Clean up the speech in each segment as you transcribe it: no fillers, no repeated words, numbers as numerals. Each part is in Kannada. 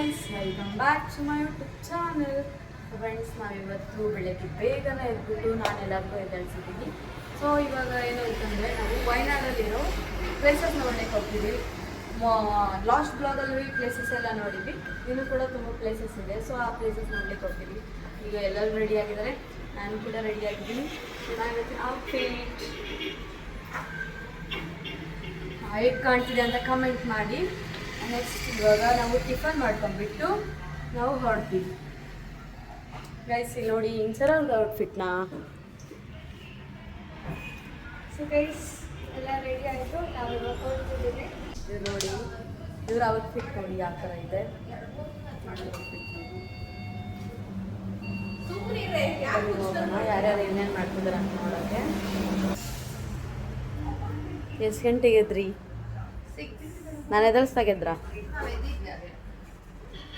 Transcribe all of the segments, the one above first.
Guys, welcome back to my YouTube channel. Friends, ನಾವಿವತ್ತು ಬೆಳಗ್ಗೆ ಬೇಗನೆ ಎದ್ಬಿಟ್ಟು ನಾನೆಲ್ಲರಿಗೂ ಎದ್ದೇಳಿಸಿದ್ದೀನಿ. ಸೊ ಇವಾಗ ಏನು ಅಂತಂದರೆ, ನಾವು ವಯನಾಡಲ್ಲಿರೋ ಪ್ಲೇಸಸ್ ನೋಡಲಿಕ್ಕೆ ಹೋಗ್ತೀವಿ. ಲಾಸ್ಟ್ ಬ್ಲಾಗಲ್ಲಿ ಪ್ಲೇಸಸ್ ಎಲ್ಲ ನೋಡಿದ್ವಿ. ಇನ್ನೂ ಕೂಡ ತುಂಬ ಪ್ಲೇಸಸ್ ಇದೆ. ಸೊ ಆ ಪ್ಲೇಸಸ್ ನೋಡ್ಲಿಕ್ಕೆ ಹೋಗ್ತೀವಿ. ಈಗ ಎಲ್ಲರೂ ರೆಡಿ ಆಗಿದ್ದಾರೆ, ನಾನು ಕೂಡ ರೆಡಿ ಆಗಿದ್ದೀನಿ. ಚೆನ್ನಾಗಿರ್ತೀನಿ ಔಟ್ಫಿಟ್ ಹೇಗೆ ಕಾಣ್ತಿದೆ ಅಂತ ಕಮೆಂಟ್ ಮಾಡಿ. ನೆಕ್ಸ್ಟ್ ಇವಾಗ ನಾವು ಟಿಫನ್ ಮಾಡ್ಕೊಂಡ್ಬಿಟ್ಟು ನಾವು ಹೊರಡ್ತೀವಿ. ಗೈಸ್, ಇಲ್ಲಿ ನೋಡಿ ಹಿಂಗೆ ಸರೌಂಡ್ ಔಟ್ಫಿಟ್ನ. ಸೊ ಗೈಸ್, ಎಲ್ಲ ರೆಡಿ ಆಯಿತು. ನಾವು ಇವಾಗ ಹೊರಡ್ತಿದ್ದೀವಿ. ಇದು ನೋಡಿ, ಇವ್ರ ಔಟ್ಫಿಟ್ ನೋಡಿ ಯಾವ ಥರ ಇದೆ. ಯಾರ್ಯಾರು ಏನೇನು ಮಾಡ್ತಿದ್ದಾರೆ ಅಂತ ನೋಡೋಕ್ಕೆ. ಎಷ್ಟು ಗಂಟೆಗೆ ಎದ್ರಿ? ನಾನು ಎದುರಿಸ್ದಾಗೆದ್ರಾ?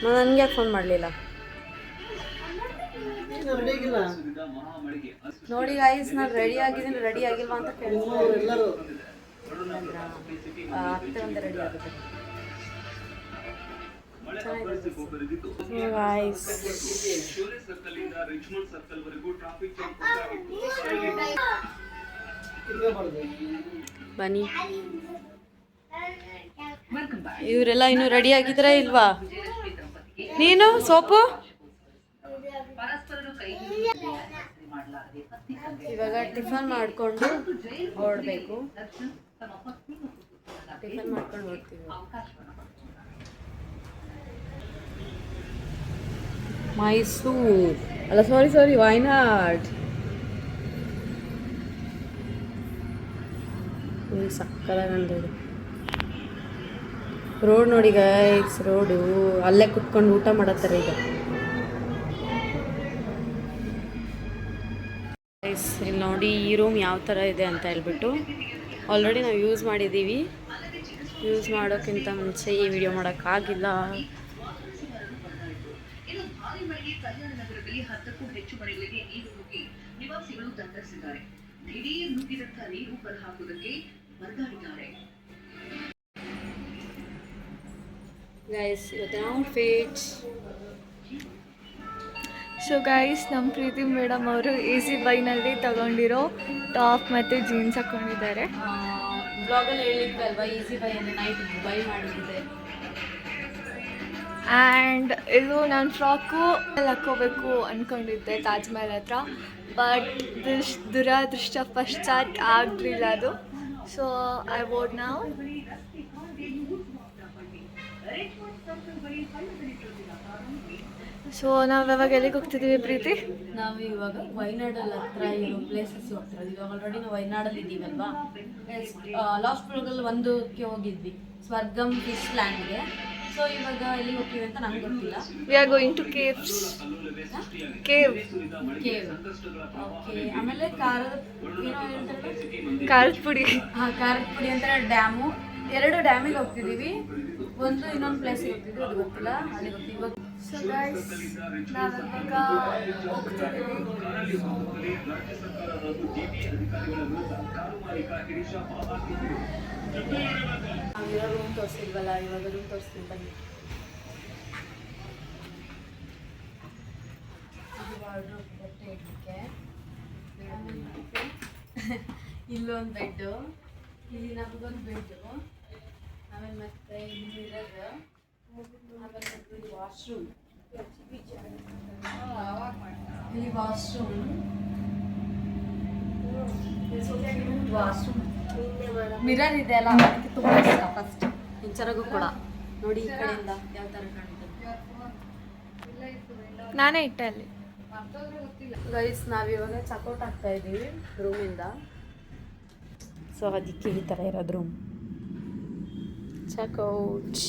ನಾನು ನನಗೆ ಯಾಕೆ ಫೋನ್ ಮಾಡಲಿಲ್ಲ? ನೋಡಿ ಗಾಯ್ಸ್, ನಾನು ರೆಡಿ ಆಗಿದ್ದೀನಿ, ರೆಡಿ ಆಗಿಲ್ವಾ ಅಂತ ಕೇಳ್ತೀನಿ. ಅತ್ತೆ ಒಂದೇ ರೆಡಿ ಆಗುತ್ತೆ. ಬನ್ನಿ, ಇವರೆಲ್ಲ ಇನ್ನೂ ರೆಡಿ ಆಗಿದ್ರೆ ಇಲ್ವಾ? ನೀನು ಸೋಪು ಇವಾಗ ಟಿಫನ್ ಮಾಡಿಕೊಂಡು ಹೊರಡಬೇಕು. ಟಿಫನ್ ಮಾಡ್ಕೊಂಡು ಹೊರಡ್ತೀವಿ. ಮೈಸೂರು ಅಲ್ಲ, ಸಾರಿ ವಯನಾಡ್. ಸಕ್ಕತ್ತಾಗಿ ರೋಡ್ ನೋಡಿ ಗೈಸ್. ರೋಡು ಅಲ್ಲೇ ಕುತ್ಕೊಂಡು ಊಟ ಮಾಡತ್ತಾರೆ ಈಗ. ಗೈಸ್, ಇಲ್ಲಿ ನೋಡಿ ಈ ರೂಮ್ ಯಾವ ಥರ ಇದೆ ಅಂತ ಹೇಳ್ಬಿಟ್ಟು ಆಲ್ರೆಡಿ ನಾವು ಯೂಸ್ ಮಾಡಿದ್ದೀವಿ. ಯೂಸ್ ಮಾಡೋಕ್ಕಿಂತ ಮುಂಚೆ ಈ ವಿಡಿಯೋ ಮಾಡೋಕ್ಕಾಗಿಲ್ಲ. ಗೈಸ್, ಇವತ್ತಿನ ಔಟ್ಫಿಟ್. ಸೊ ಗೈಸ್, ನಮ್ಮ ಪ್ರೀತಿ ಮೇಡಮ್ ಅವರು ಈಸಿ ಬೈನಲ್ಲಿ ತಗೊಂಡಿರೋ ಟಾಪ್ ಮತ್ತು ಜೀನ್ಸ್ ಹಾಕ್ಕೊಂಡಿದ್ದಾರೆ. ಬ್ಲಾಗಲ್ಲಿ ಹೇಳಿದ್ವಲ್ವಾ, ಈಸಿ ಬೈ ಅಂದರೆ ನೈಟ್ ಬೈ ಮಾಡಿದ್ದೆ. ಆ್ಯಂಡ್ ಇದು ನಾನು ಫ್ರಾಕು ಹಾಕ್ಕೋಬೇಕು ಅಂದ್ಕೊಂಡಿದ್ದೆ ತಾಜ್ ಮಹಲ್ ಹತ್ರ. ಬಟ್ ದುರದೃಷ್ಟವಶಾತ್ ಆಗಲಿಲ್ಲ ಅದು. ಸೊ ಐ ವೋಟ್ ನಾವು. ಸೊ ನಾವು ಇವಾಗ ಎಲ್ಲಿಗೆ ಹೋಗ್ತಿದ್ದೀವಿ ಪ್ರೀತಿ? ನಾವು ಇವಾಗ ವಯನಾಡಲ್ಲಿ ಹತ್ರ ಇರೋ ಪ್ಲೇಸಸ್ ಹೋಗ್ತಿರೋದು. ಇವಾಗ ಆಲ್ರೆಡಿ ನಾವು ವಯನಾಡಲ್ಲಿ ಇದ್ದೀವಲ್ವಾ. ಲಾಸ್ಟ್ ಬ್ಲಾಗಲ್ಲಿ ಒಂದಕ್ಕೆ ಹೋಗಿದ್ವಿ, ಸ್ವರ್ಗಂ ಫಿಶ್ ಲ್ಯಾಂಡ್ಗೆ. ಸೊ ಇವಾಗ ಎಲ್ಲಿಗೆ ಹೋಗ್ತೀವಿ ಅಂತ ನಂಗೆ ಗೊತ್ತಿಲ್ಲ. We are going to cave. Okay. ಆಮೇಲೆ ಖಾರದ ಪುಡಿ. ಹಾಂ, ಖಾರದ ಪುಡಿ ಅಂತ ಡ್ಯಾಮು. 2 ಡ್ಯಾಮಿಗೆ ಹೋಗ್ತಿದ್ದೀವಿ. ಒಂದು ಇನ್ನೊಂದು ಪ್ಲೇಸಿಗೆ ಹೋಗ್ತಿದ್ವಿ, ಅದು ಗೊತ್ತಿಲ್ಲ, ಅಲ್ಲಿ ಹೋಗ್ತೀವಿ ಇವಾಗ. ಸೊ ಗೈಸ್, ನಾವಿವಾಗ ಹೋಗ್ತಿದ್ದೀವಿ. ನಾವಿರೋ ರೂಮ್ ತೋರಿಸಿಲ್ವಲ್ಲ, ಇವಾಗ ರೂಮ್ ತೋರಿಸ್ತೀನಿ ಬನ್ನಿ. ಬಟ್ಟೆ ಇಡಲಿಕ್ಕೆ ಇಲ್ಲೊಂದು ಬೆಡ್ಡು, ಇಲ್ಲಿ ನಮಗೊಂದು ಬೆಡ್ಡು, ಆಮೇಲೆ ಮತ್ತೆ ಇಲ್ಲಿ ಮಿರರ್, ಆಮೇಲೆ ಇಲ್ಲಿ ವಾಶ್ರೂಮ್. ಇಲ್ಲಿ ವಾಶ್ರೂಮ್ ಮಿರರ್ ಇದೆ ಅಲ್ಲ, ಅದಕ್ಕೆ ತುಂಬ ಇಷ್ಟ. ಫಸ್ಟ್ ಇಂಚರಾಗೂ ಕೂಡ ನೋಡಿ, ಈ ಕಡೆಯಿಂದ ಯಾವ ಥರ ಕಾಣುತ್ತೆ. ನಾನೇ ಇಟ್ಟೆ ಅಲ್ಲಿ. ಗೈಸ್, ನಾವಿವಾಗ ಚೆಕ್ಔಟ್ ಆಗ್ತಾ ಇದ್ದೀವಿ ರೂಮಿಂದ. ಸೊ ಅದಕ್ಕೆ ಈ ಥರ ಇರೋದು room. Checkout.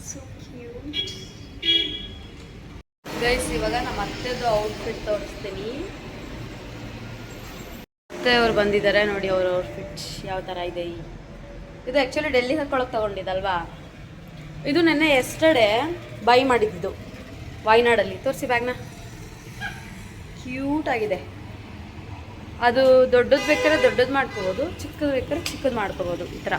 So cute. Guys, ಇವಾಗ ನಮ್ಮ ಅತ್ತೆದು ಔಟ್ಫಿಟ್ ತೋರಿಸ್ತೀನಿ. ಅತ್ತೆ ಅವ್ರು ಬಂದಿದ್ದಾರೆ ನೋಡಿ, ಅವ್ರ ಔಟ್ಫಿಟ್ ಯಾವ ಥರ ಇದೆ. ಇದು ಆ್ಯಕ್ಚುಲಿ ಡೆಲ್ಲಿಗೆ ಹಾಕ್ಕೊಳಕ್ಕೆ ತೊಗೊಂಡಿದ್ದಲ್ವಾ. ಇದು ನೆನ್ನೆ ಎಸ್ಟರ್ಡೇ ಬೈ ಮಾಡಿದ್ದು ವಯನಾಡಲ್ಲಿ. ತೋರಿಸಿ ಬ್ಯಾಗ್ನ. ಕ್ಯೂಟ್ ಆಗಿದೆ. ಅದು ದೊಡ್ಡದು ಬೇಕಾದ್ರೆ ದೊಡ್ಡದು ಮಾಡ್ಕೋಬೋದು, ಚಿಕ್ಕದು ಬೇಕಾದ್ರೆ ಚಿಕ್ಕದು ಮಾಡ್ಕೋಬೋದು. ಈ ಥರ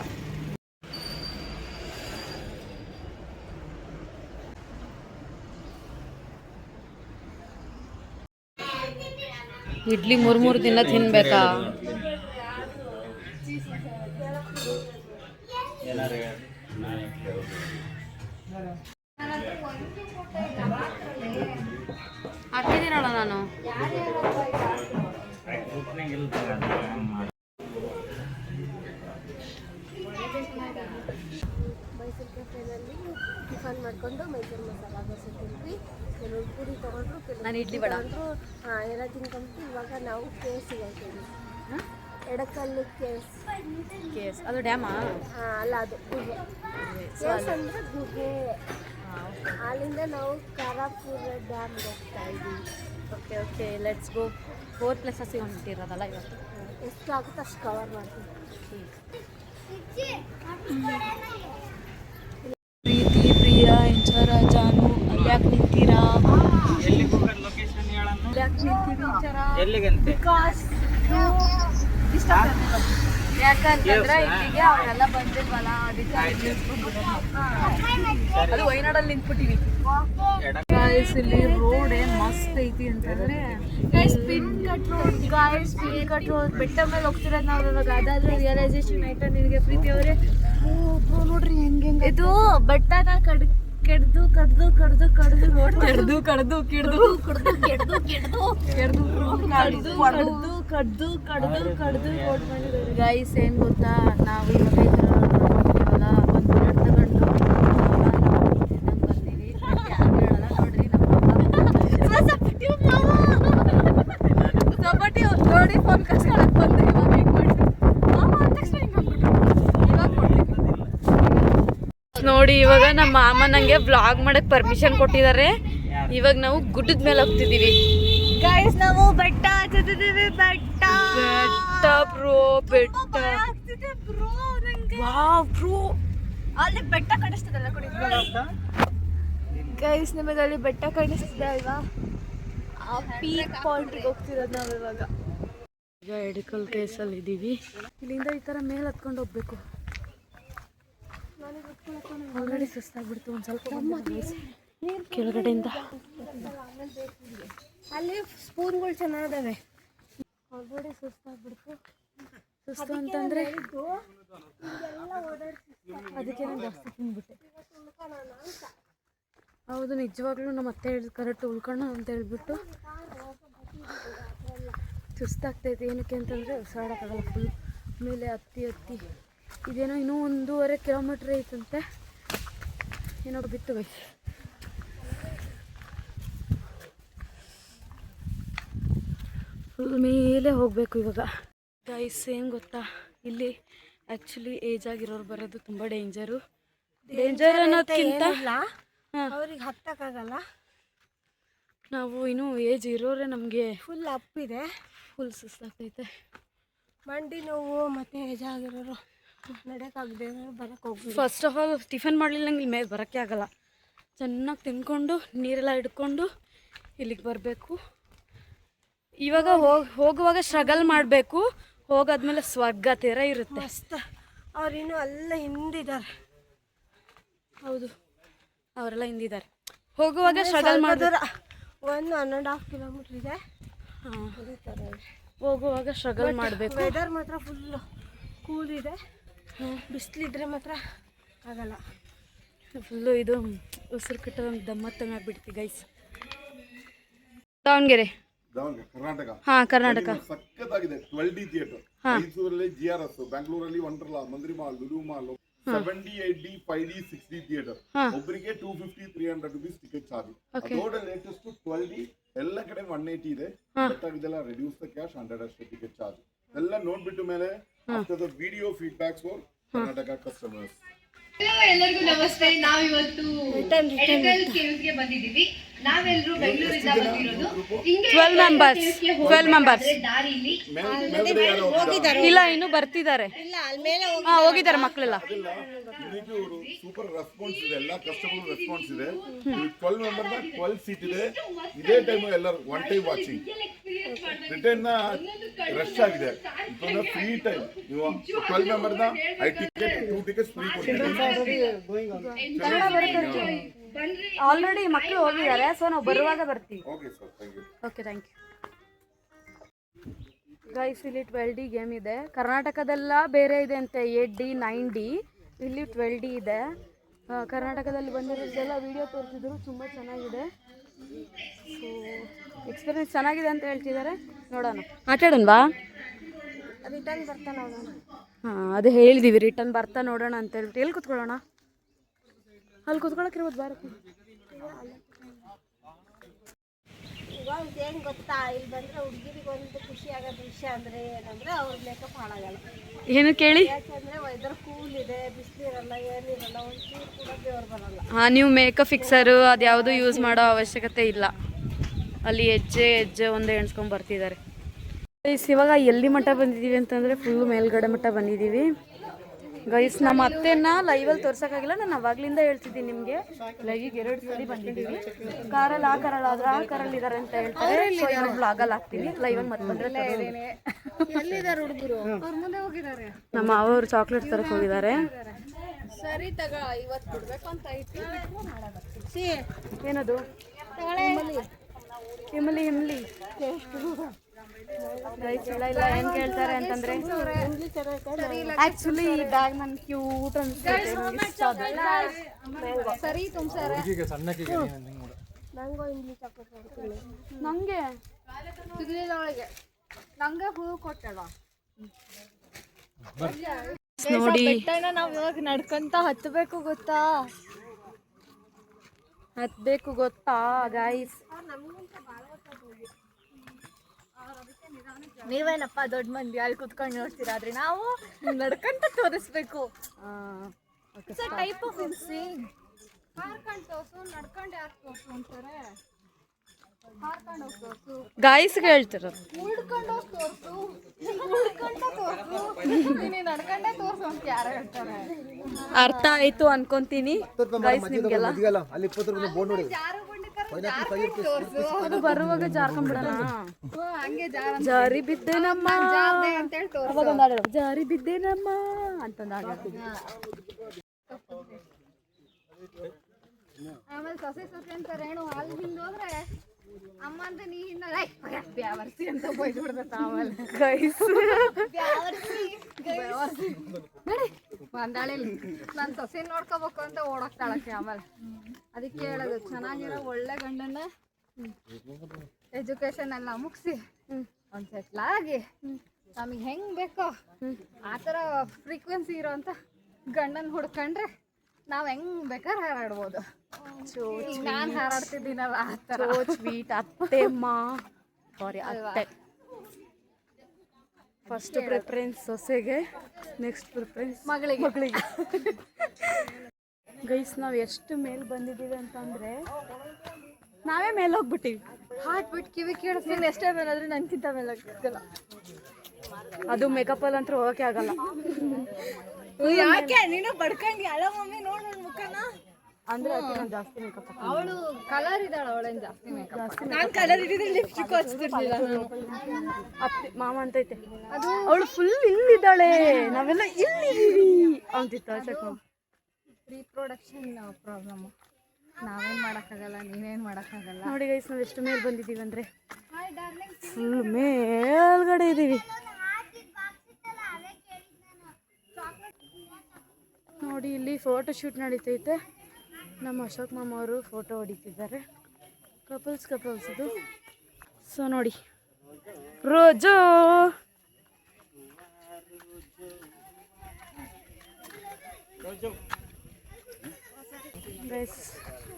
ಇಡ್ಲಿ 3 ದಿನ ತಿನ್ಬೇಕಾ? ಹಾಕಿದ್ದೀನಲ್ಲ ನಾನು. ಮೈಸೂರು ಕೆಫೆನಲ್ಲಿ ಟಿಫನ್ ಮಾಡಿಕೊಂಡು ಮೈಸೂರು ಮಸಾಲ ದೋಸೆ ತಿಂದ್ವಿ. ಕೆಲವರು ಪೂರಿ ತೊಗೊಂಡ್ರು, ನಾನು ಇಡ್ಲಿ ವಡ ಕೆಲವರು ಎಲ್ಲ ತಿನ್ಕೊಂಡ್ಬಿಟ್ಟು ಇವಾಗ ನಾವು ಕೇಸಿಗೆ ಹೋಗ್ತೀವಿ. ಎಡಕಲ್ಲು ಕೇಸ್ ಅದು ಡ್ಯಾಮಾ? ಅಲ್ಲ, ಅದು ಗುಹೆ. ಕೇಸ್ ಅಂದರೆ ಗುಹೆ. ಅಲ್ಲಿಂದ ನಾವು ಖಾರಾಪುರ ಡ್ಯಾಮ್ಗೆ ಹೋಗ್ತಾ ಇದ್ದೀವಿ. Okay okay, let's go. 4 ಪ್ಲೇಸಸ್ಸಿಗೆ ಹೊಂಟಿರೋದಲ್ಲ ಇವತ್ತು. ಎಷ್ಟು ಆಗುತ್ತೋ ಅಷ್ಟು ಕವರ್ ಮಾಡ್ತೀವಿ. ಪ್ರೀತಿ, ಪ್ರಿಯಾ, ಇಂಚರ, ಜಾನು ಅಲ್ಯಾಕೆ ನಿಂತೀರಾ? ಯಾಕಂತಂದ್ರೆ ಇಲ್ಲಿಗೆ ಅವರೆಲ್ಲ ಬಂದಿಲ್ವಲ್ಲ, ಅದಕ್ಕೆ ಅದು ವಯನಾಡಲ್ಲಿ ನಿಂತ್ಬಿಟ್ಟಿವಿ. ಗಾಯ್ಸ್, ಇಲ್ಲಿ ರೋಡ್ ಏನ್ ಮಸ್ತ್ ಐತಿ ಅಂತಂದ್ರೆ ಸ್ಪಿನ್ ಕಟ್ ರೋಡ್ ಬೆಟ್ಟ ಮೇಲೆ ಹೋಗ್ತಿರೋದು ನಾವು ಇವಾಗ. ಅದಾದ್ರೆ ರಿಯಲೈಸೇಷನ್ ಆಯ್ತಾ ನಿನಗೆ ಪ್ರೀತಿ ಅವರೇ? ನೋಡ್ರಿ ಹೆಂಗೆ ಇದು ಬೆಟ್ಟನ ಕೆಡ್ದು ರೋಡ್ ಕಡ್ದು ರೋಡ್ ಮಾಡಿದ್ದಾರೆ. ಗೈಸ್ ಏನ್ ಗೊತ್ತಾ, ನಾವು ಇವಾಗ ಒಂದು ಬುಲೆಟ್ ತಗೊಂಡು ಬಂದೀವಿ. ನೋಡ್ರಿ ನೋಡಿ ಫೋನ್ ಕಳ್ಸ್ಕೊಳಕ್ ಬಂದ್ರಿ. ನೋಡಿ ಇವಾಗ ನಮ್ಮ ಮಾಮ ನಂಗೆ ವ್ಲಾಗ್ ಮಾಡಕ್ ಪರ್ಮಿಷನ್ ಕೊಟ್ಟಿದ್ದಾರೆ. ಇವಾಗ ನಾವು ಗುಡ್ಡದ ಮೇಲೆ ಹೋಗ್ತಿದೀವಿ. ಗೈಸ್, ನಾವು ಬೆಟ್ಟ ಹತ್ತಿದ್ದೀವಿ. ಬೆಟ್ಟ ಬ್ರೋ, ಬೆಟ್ಟ. ವಾವ್ ಬ್ರೋ, ಅಲ್ಲಿ ಬೆಟ್ಟ ಕಾಣಿಸ್ತದಲ್ಲ ಕೊಡಿ. ಗೈಸ್, ನಿಮಗೆ ಅಲ್ಲಿ ಬೆಟ್ಟ ಕಾಣಿಸ್ತಿದೆ ಅಲ್ವಾ? ಆ ಪೀಕ್ ಪಾಯಿಂಟ್ಗೆ ಹೋಗ್ತಿರೋದು ನಾವು ಇವಾಗ. ಈಗ ಎಡಕಲ್ ಕೇಸಲ್ಲಿ ಇದ್ದೀವಿ. ಇಲ್ಲಿಂದ ಈ ಥರ ಮೇಲೆ ಹತ್ಕೊಂಡು ಹೋಗ್ಬೇಕು. ಆಲ್ರೆಡಿ ಸುಸ್ತಾಗ್ಬಿಡ್ತು ಒಂದು ಸ್ವಲ್ಪ ಕೆಳಗಡೆಯಿಂದ. ಅಲ್ಲಿ ಸ್ಪೂನ್ಗಳು ಚೆನ್ನಾಗಿದ್ದಾವೆ. ಆಲ್ರೆಡಿ ಸುಸ್ತಾಗ್ಬಿಡ್ತು. ಸುಸ್ತು ಅಂತಂದರೆ ಅದಕ್ಕೆ ನಾನು ಜಾಸ್ತಿ ತಿಂದ್ಬಿಟ್ಟೆ. ಹೌದು, ನಿಜವಾಗ್ಲೂ ನಮ್ಮ ಅತ್ತೆ ಹೇಳಿದ್ ಕರೆಕ್ಟ್, ಉಳ್ಕೊಳ್ಳೋಣ ಅಂತ ಹೇಳ್ಬಿಟ್ಟು. ಸುಸ್ತಾಗ್ತೈತೆ. ಏನಕ್ಕೆ ಅಂತಂದರೆ ಉಸಿರಾಡೋಕ್ಕಾಗಲ್ಲ. ಫುಲ್ ಮೇಲೆ ಹತ್ತಿ ಇದೇನೋ ಇನ್ನೂ 1.5 ಕಿಲೋಮೀಟ್ರ್ ಐತಂತೆ. ಏನೋ ಬಿತ್ತು ಗೈಸ್. ಫುಲ್ ಮೇಲೆ ಹೋಗಬೇಕು ಇವಾಗ. ಗೈಸ್ ಏನು ಗೊತ್ತಾ, ಇಲ್ಲಿ ಆ್ಯಕ್ಚುಲಿ ಏಜ್ ಆಗಿರೋರು ಬರೋದು ತುಂಬ ಡೇಂಜರ್ ಅನ್ನೋದಕ್ಕಿಂತ ಅವ್ರಿಗೆ ಹತ್ತಕ್ಕಾಗಲ್ಲ. ನಾವು ಇನ್ನೂ ಏಜ್ ಇರೋರೆ ನಮಗೆ ಫುಲ್ ಅಪ್ಪಿದೆ, ಫುಲ್ ಸುಸ್ತಾಗ್ತೈತೆ. ಮಂಡಿ ನೋವು ಮತ್ತು ಏಜ್ ಆಗಿರೋರು ನಡೆಯೋಕ್ಕಾಗದೆ ಬರೋಕ್ಕೆ ಹೋಗ್ಬೋದು. ಫಸ್ಟ್ ಆಫ್ ಆಲ್ ಟಿಫನ್ ಮಾಡಲಿಲ್ಲ ಇಲ್ಲಿ ಮೇಲೆ ಬರೋಕ್ಕೆ ಆಗಲ್ಲ. ಚೆನ್ನಾಗಿ ತಿನ್ಕೊಂಡು ನೀರೆಲ್ಲ ಹಿಡ್ಕೊಂಡು ಇಲ್ಲಿಗೆ ಬರಬೇಕು. ಇವಾಗ ಹೋಗುವಾಗ ಸ್ಟ್ರಗಲ್ ಮಾಡಬೇಕು. ಹೋಗಾದ್ಮೇಲೆ ಸ್ವರ್ಗ ಥರ ಇರುತ್ತೆ. ಮಸ್ತ್. ಅವ್ರಿನ್ನೂ ಅಲ್ಲ ಹಿಂದಿದ್ದಾರೆ. ಹೌದು, ಅವರೆಲ್ಲ ಹಿಂದಿದ್ದಾರೆ. ಹೋಗುವಾಗ ಸ್ಟ್ರಗಲ್ ಮಾಡಿದ್ರೆ 1.5 ಕಿಲೋಮೀಟ್ರ್ ಇದೆ. ಹಾಂ, ಹೋಗುವಾಗ ಸ್ಟ್ರಗಲ್ ಮಾಡಬೇಕು. ವೆದರ್ ಮಾತ್ರ ಫುಲ್ಲು ಕೂಲ್ ಇದೆ. ಬಿಸಿಲಿದ್ರೆ ಮಾತ್ರ ಆಗಲ್ಲ. ಫುಲ್ಲು ಇದು ಉಸಿರು ಕಟ್ಟೋದು ದಮ್ಮತ್ತಂಗೆ ಆಗ್ಬಿಡ್ತಿ ಗೈಸ್. ದಾವಣಗೆರೆ, ಕರ್ನಾಟಕ. ಹಾಂ, ಕರ್ನಾಟಕ. ಸಕ್ಕತ್ತಾಗಿದೆ. 12D theatre. ಮೈಸೂರಲ್ಲಿ GRS, ಬೆಂಗಳೂರಲ್ಲಿ Wonderla, Mantri mall, Lulu mall. 70, 8D, 5D, 6D theatre. ಒಬ್ಬರಿಗೆ 250, 300 ರುಪೀಸ್ ಟಿಕೆಟ್ ಚಾರ್ಜ್. ಅದೋಡ ಲೇಟೆಸ್ಟ್ 12D ಎಲ್ಲ ಕಡೆ 180 ಇದೆ. ಇದೆಲ್ಲ ರೆಡ್ಯೂಸ್ ದ ಕ್ಯಾಶ್ 100 ಅಷ್ಟೇ ಟಿಕೆಟ್ ಚಾರ್ಜ್. ಎಲ್ಲ ನೋಡ್ಬಿಟ್ಟು ಮೇಲೆ after the video feedbacks for Karnataka customers. ಎಲ್ಲರಿಗೂ ನಮಸ್ತೆ. ನಾವಿವತ್ತು ಎಡೆಕಲ್ ಕೇವ್ಸ್ಗೆ ಬಂದಿದ್ದೀವಿ. ನಾವೆಲ್ಲರೂ ಬೆಂಗಳೂರಿಂದ ಬಂದಿರೋದು. 12 members. ದಾರಿಲಿ ಇಲ್ಲ ಇನ್ನು ಬರ್ತಿದ್ದಾರೆ. ಹೋಗಿದ್ದಾರೆ ಮಕ್ಕಳೆಲ್ಲ. ಸೂಪರ್ ರೆಸ್ಪಾನ್ಸ್ ಇದೆ, ಎಲ್ಲ ಕಸ್ಟಮರ್ ರೆಸ್ಪಾನ್ಸ್ ಇದೆ. 12 ಮೆಂಬರ್ 12 ಸೀಟ್ ಇದೆ. ಇದೇ ಟೈಮ್ ಎಲ್ಲರೂ one time watching. Return rush ಆಗಿದೆ. ಫ್ರೀ ಟೈಮ್ ನೀವು 12 member I ticket 2 tickets free ಕೊಡ್ತೀವಿ. ಆಲ್ರೆಡಿ ಮಕ್ಕಳು ಹೋಗಿದ್ದಾರೆ, ಸೊ ನಾವು ಬರುವಾಗ ಬರ್ತೀವಿ. Okay sir, thank you. Okay, thank you. Guys, ಇಲ್ಲಿ 12D ಗೇಮ್ ಇದೆ. ಕರ್ನಾಟಕದೆಲ್ಲ ಬೇರೆ ಇದೆ ಅಂತೆ, 8D 9D. ಇಲ್ಲಿ 12D ಇದೆ. ಕರ್ನಾಟಕದಲ್ಲಿ ಬಂದಿರೋದೆಲ್ಲ ವಿಡಿಯೋ ತೋರಿಸಿದ್ರು, ತುಂಬ ಚೆನ್ನಾಗಿದೆ. ಸೊ ಎಕ್ಸ್ಪೀರಿಯನ್ಸ್ ಚೆನ್ನಾಗಿದೆ ಅಂತ ಹೇಳ್ತಿದ್ದಾರೆ. ನೋಡೋಣ, ಆಟಾಡೋಣವಾ? ರಿಟರ್ನ್ ಬರ್ತಾ ನೋಡೋಣ. ಹಾಂ, ಅದೇ ಹೇಳಿದ್ದೀವಿ, ರಿಟರ್ನ್ ಬರ್ತಾ ನೋಡೋಣ ಅಂತ ಹೇಳ್ಬಿಟ್ಟು. ಎಲ್ಲಿ ಕೂತ್ಕೊಳ್ಳೋಣ? ಅಲ್ಲಿ ಕೂತ್ಕೊಳ್ಳೋಕಿರ್ಬೋದು ಭಾರತ. ಇವಾಗ ಏನು ಗೊತ್ತಾ, ಇಲ್ಲಿ ಬಂದರೆ ಹುಡುಗಿರಿಗೆ ಒಂದು ಖುಷಿ ಆಗೋದು ವಿಷಯ ಅಂದರೆ ಏನಂದರೆ ಅವ್ರ ಮೇಕಪ್ ಹಾಳಾಗಲ್ಲ. ಏನು ಕೇಳಿ? ಯಾಕೆಂದರೆ ವೆದರ್ ಕೂಲ್ ಇದೆ, ಬಿಸಿಲಿರಲ್ಲ, ಏನಿರಲ್ಲ, ಒಂಚೂರು ಕೂಡ ಬೆವರು ಬರಲ್ಲ. ಹಾಂ, ನೀವು ಮೇಕಪ್ ಫಿಕ್ಸರು ಅದು ಯಾವುದು ಯೂಸ್ ಮಾಡೋ ಅವಶ್ಯಕತೆ ಇಲ್ಲ. ಅಲ್ಲಿ ಹೆಜ್ಜೆ ಒಂದೇ ಎಣ್ಸ್ಕೊಂಡು ಬರ್ತಿದ್ದಾರೆ. ಇವಾಗ ಎಲ್ಲಿ ಮಟ್ಟ ಬಂದಿದ್ದೀವಿ ಅಂತಂದರೆ ಫುಲ್ಲು ಮೇಲ್ಗಡೆ ಮಟ್ಟ ಬಂದಿದ್ದೀವಿ. ಗೈಸ್, ನಮ್ಮ ಅತ್ತೆನ ಲೈವಲ್ಲಿ ತೋರ್ಸೋಕ್ಕಾಗಿಲ್ಲ. ನಾನು ಅವಾಗ್ಲಿಂದ ಹೇಳ್ತಿದ್ದೀನಿ ನಿಮಗೆ, ಲೈವಿಗೆ 2 ಸಲ ಬಂದಿದ್ದೀವಿ. ಕಾರಲ್ಲಿ ಆ ಕಾರಲ್ಲಿ ಇದ್ದಾರೆ ಅಂತ ಹೇಳ್ತಾರೆ. ಸೊ ಇವಾಗ ಬ್ಲಾಗಲ್ಲಿ ಹಾಕ್ತೀವಿ. ಲೈವಲ್ಲಿ ಮತ್ತೆ ಬಂದರೆ ಎಲ್ಲಿದ್ದಾರೆ ಹುಡುಗರು? ಅವ್ರ ಮುಂದೆ ಹೋಗಿದ್ದಾರೆ. ನಮ್ಮ ಅವರು ಚಾಕ್ಲೇಟ್ ತರಕ್ಕೆ ಹೋಗಿದ್ದಾರೆ. ಸರಿ ತಗ, ಇವತ್ತು ಕೊಡ್ಬೇಕು ಅಂತ ಐತಿ. ಏನದು? ಹಿಮಲಿ ಇಲ್ಲ ಏನು ಕೇಳ್ತಾರೆ ಅಂತಂದರೆ, ಆ್ಯಕ್ಚುಲಿ ಈ ಬ್ಯಾಗ್ ನನ್ನ ಕ್ಯೂಟ್ ಅನ್ಸುತ್ತೆ. ಸರಿ ತುಂಬ್ಸಾರ ನಂಗೂ ಇಂಗ್ಲಿ ಚಾಕ್ಲೇಟ್ ಕೊಡ್ತೀನಿ. ನನಗೆ ಸಿಗಲಿಲ್ಲ ಅವಳಿಗೆ, ನಂಗೆ ಹೂ ಕೊಟ್ಟಳ. ನೋಡಿ, ಬೆಟ್ಟನ ನಾವು ಇವಾಗ ನಡ್ಕೊಂತ ಹತ್ತಬೇಕು ಗೊತ್ತಾ ಗೈಸ್? ನೀವೇನಪ್ಪ ದೊಡ್ಡ ಮಂದಿ ಅಲ್ಲಿ ಕುತ್ಕೊಂಡು ನೋಡ್ತೀರಾ, ಆದ್ರೆ ನಾವು ನಡ್ಕೊಂತ ತೋರಿಸ್ಬೇಕು. ಟೈಪ್ ಆಫ್ ಇನ್ಸಿಂಗ್. ಹಾರ್ಕೊಂಡು ತೋರ್ಸು, ನಡ್ಕೊಂಡು ಯಾರು ತೋರ್ಸು ಅಂತಾರೆ. ಹಾರ್ಕೊಂಡು ಹೋಗಿ ತೋರ್ಸು, ಗಾಯ್ಸ್ಗೆ ಹೇಳ್ತಿರೋದು. ಉಳ್ಕೊಂಡು ಹೋಗಿ ತೋರ್ಸು, ಉಳ್ಕೊಂಡ ತೋರ್ಸು, ನೀನು ನಡ್ಕೊಂಡೇ ತೋರ್ಸು ಅಂತ ಯಾರು ಹೇಳ್ತಾರೆ? ಅರ್ಥ ಆಯ್ತು ಅನ್ಕೊಂತೀನಿ ಗೈಸ್ ನಿಮ್ಗೆಲ್ಲ. ಜಾರು ಬಂಡಿ ತೋರ್ಸು, ಅದು ಬರುವಾಗ ಜಾರ್ಕೊಂಡ್ಬಿಡೋಣ. ಹಂಗೆ ಜಾರಿ ಬಿದ್ದೇನಮ್ಮ ಅಂತೇಳಿ ತೋರ್ಸು. ಜಾರಿ ಬಿದ್ದೇನಮ್ಮ ಅಂತಂದಾಗ ಆಮೇಲೆ ಸೊಸೆ ಅಂತ ರೇಣು ಅಲ್ಲಿ ಹಿಂದೆ ಹೋದ್ರೆ ಅಮ್ಮ ಅಂತ ನೀ ಹಿಂದೆ ಬ್ಯಾವರ್ಸಿ ಅಂತ ಬೈದು ಬಿಡ್ತ. ಆಮೇಲೆ ಗೈಸ್ ಬಂದಾಳಿಲ್ಲಿ ನಾನು ಸೊಸೆ ನೋಡ್ಕೋಬೇಕು ಅಂತ ಓಡೋಗ್ತಾಳಕ್ಕೆ. ಆಮೇಲೆ ಅದಕ್ಕೆ ಹೇಳೋದು, ಚೆನ್ನಾಗಿರೋ ಒಳ್ಳೆ ಗಂಡನ ಎಜುಕೇಶನ್ ಎಲ್ಲ ಮುಗಿಸಿ ಒಂದು ಸೆಟ್ಲ್ ಆಗಿ ನಮಗೆ ಹೆಂಗೆ ಬೇಕೋ ಆ ಥರ ಫ್ರೀಕ್ವೆನ್ಸಿ ಇರೋಂಥ ಗಂಡನ ಹುಡ್ಕೊಂಡ್ರೆ ನಾವು ಹೆಂಗೆ ಬೇಕಾದ್ರೆ ಹಾರಾಡ್ಬೋದು. ನಾನು ಹಾರಾಡ್ತಿದ್ದೀನಲ್ಲ ಆ ಥರ. ಸ್ವೀಟ್ ಅತ್ತೆಮ್ಮ, ಸಾರಿ ಅತ್ತೆ. ಫಸ್ಟ್ ಪ್ರಿಫರೆನ್ಸ್ ಸೊಸೆಗೆ, ನೆಕ್ಸ್ಟ್ ಪ್ರಿಫರೆನ್ಸ್ ಮಗಳಿಗೆ. ಗೈಸ್, ನಾವು ಎಷ್ಟು ಮೇಲೆ ಬಂದಿದ್ದೀವಿ ಅಂತಂದರೆ ನಾವೇ ಮೇಲೆ ಹೋಗ್ಬಿಟ್ಟಿವಿ. ಹಾರ್ಟ್ ಬಿಟ್ಟು ಕಿವಿ ಕೇಳಿಸ್. ನೀನು ಎಷ್ಟೇ ಮೇಲಾದ್ರೆ ನನಗಿಂತ ಮೇಲೆ ಆಗಲ್ಲ. ಅದು ಮೇಕಪ್ಪಲ್ಲಿ ಅಂತೂ ಹೋಗೋಕೆ ಆಗಲ್ಲ. ಯಾಕೆ ನೀನು ಬಡ್ಕೊಂಡು ಅಳ ಮಮ್ಮಿ ನೋಡು ನನ್ನ ಮುಖನ. ಅಂದರೆ ಅದಕ್ಕೆ ನಾನು ಜಾಸ್ತಿ ಮೇಕಪ್ ಅವಳು ಕಲರ್ ಇದ್ದಾಳೆ, ಅವಳೇನು ಜಾಸ್ತಿ ಮೇಕಪ್. ನಾನು ಕಲರ್ ಇದ್ದಿದ್ರೆ ಲಿಪ್ಸ್ಟಿಕ್ ಹಚ್ತಿರ್ಲಿಲ್ಲ. ಅತ್ತೆ ಮಾಮ ಅಂತೈತೆ. ಅವಳು ಫುಲ್ ಇಲ್ಲಿದ್ದಾಳೆ, ನಾವೆಲ್ಲ ಇಲ್ಲಿದ್ದೀವಿ ಅಂತಿತ್ತು. Check reproduction problem. ನಾವೇನು ಮಾಡೋಕ್ಕಾಗಲ್ಲ, ನೀವೇನು ಮಾಡೋಕ್ಕಾಗಲ್ಲ. ನೋಡಿ ಗೈಸ್, ನಾವು ಎಷ್ಟು ಮೇಲೆ ಬಂದಿದ್ದೀವಿ ಅಂದರೆ ಫುಲ್ ಮೇಲ್ಗಡೆ ಇದ್ದೀವಿ. ನೋಡಿ, ಇಲ್ಲಿ ಫೋಟೋ ಶೂಟ್ ನಡೀತೈತೆ. ನಮ್ಮ ಅಶೋಕ್ ಮಾಮ ಅವರು ಫೋಟೋ ಹೊಡಿತಿದ್ದಾರೆ. ಕಪಲ್ಸ್ ಇದು. ಸೊ ನೋಡಿ, ರೋಜೋ ಗೈಸ್,